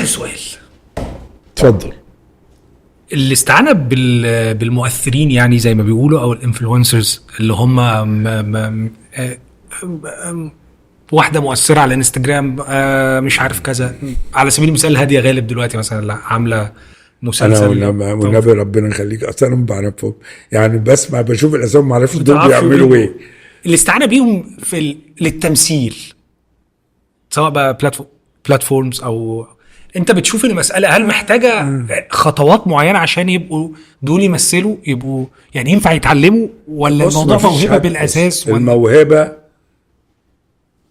سؤال. اتفضل. الاستعانة بالمؤثرين يعني زي ما بيقولوا او الانفلونسرز اللي هم واحدة مؤثرة على انستجرام مش عارف كذا، على سبيل المثال هادية غالب دلوقتي مثلا عاملة مسلسل. انا والنبي ربنا يخليك اصلا ما بعرفهم يعني، بسمع بشوف الاسامي ما اعرفش دول بيعملوا ايه. الاستعانة بيهم للتمثيل سواء بقى بلاتفورمز او انت بتشوف المسألة هل محتاجة خطوات معينة عشان يبقوا دول يمثلوا، يبقوا يعني ينفع يتعلموا، ولا الموضوع موهبة بالاساس؟ الموهبة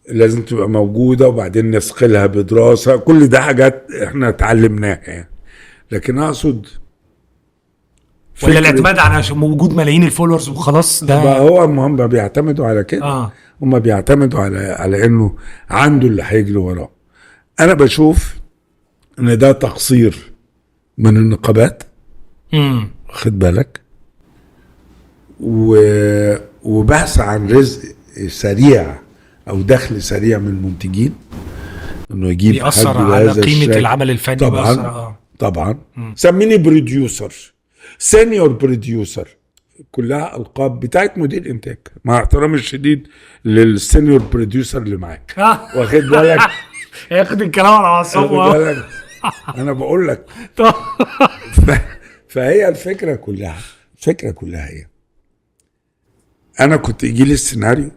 لازم تبقى موجودة وبعدين نسقلها بدراسة، كل ده حاجات احنا اتعلمناها يعني. لكن اقصد ولا الاعتماد على وجود ملايين الفولورز وخلاص ده هو هم بيعتمدوا على كده. هم بيعتمدوا على انه عنده اللي هيجري وراه. انا بشوف ان ده تقصير من النقابات، خد بالك، وبحث عن رزق سريع او دخل سريع من المنتجين، انه يجيب بيأثر على قيمة العمل الفني. طبعا طبعا. سميني بروديوسر، سينيور بروديوسر، كلها القاب بتاعت مدير انتاج، مع احترامي الشديد للسينيور بروديوسر اللي معاك. واخد بالك؟ ياخد الكلام على اعصابه. انا بقول لك. فهي الفكره كلها هي، انا كنت يجي لي السيناريو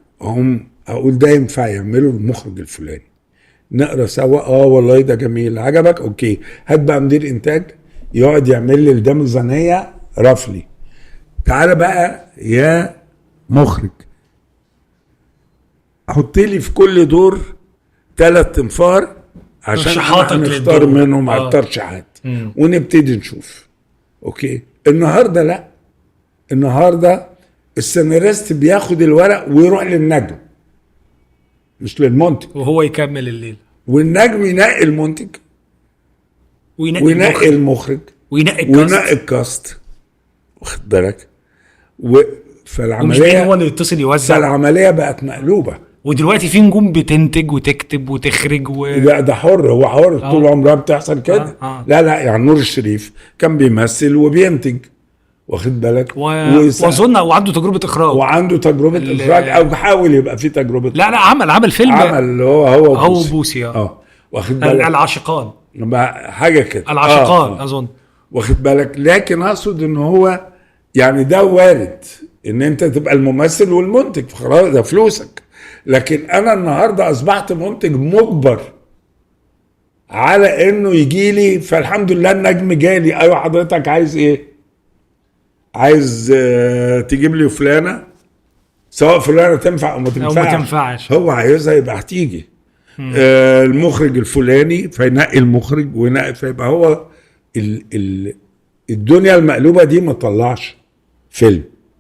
اقول ده ينفع يعمله المخرج الفلاني، نقرا سوا. والله ده جميل، عجبك، اوكي، هات بقى مدير انتاج يقعد يعمل لي ده ميزانيه رفلي. تعالى بقى يا مخرج حط لي في كل دور 3 تنفار عشان نختار منهم على الترشيحات ونبتدي نشوف. اوكي، النهارده لا، النهارده السيناريست بياخد الورق ويروح للنجم مش للمنتج، وهو يكمل الليل، والنجم ينقي المنتج وينقي المخرج وينقي الكاست، واخد بالك؟ فالعمليه هو اللي يتصل يوزع. العمليه بقت مقلوبه، ودلوقتي في نجوم بتنتج وتكتب وتخرج لا ده حر، هو حر طول عمرها بتحصل كده. لا يعني نور الشريف كان بيمثل وبينتج، واخد بالك؟ واظن وعنده تجربه اخراج او حاول يبقى في تجربه. لا عمل فيلم، عمل هو بوسي واخد بالك؟ العاشقان، حاجه كده، العاشقان اظن، واخد بالك؟ لكن اقصد ان هو يعني ده وارد ان انت تبقى الممثل والمنتج، خلاص ده فلوسك. لكن انا النهارده اصبحت منتج مجبر على انه يجي لي، فالحمد لله النجم جالي. ايوه حضرتك عايز ايه؟ عايز تجيب لي فلانه، سواء فلانه تنفع او ما تنفعش، هو عايزها يبقى هتيجي. المخرج الفلاني فينقي المخرج وينقي، فيبقى هو الدنيا المقلوبه دي ما طلعش فيلم.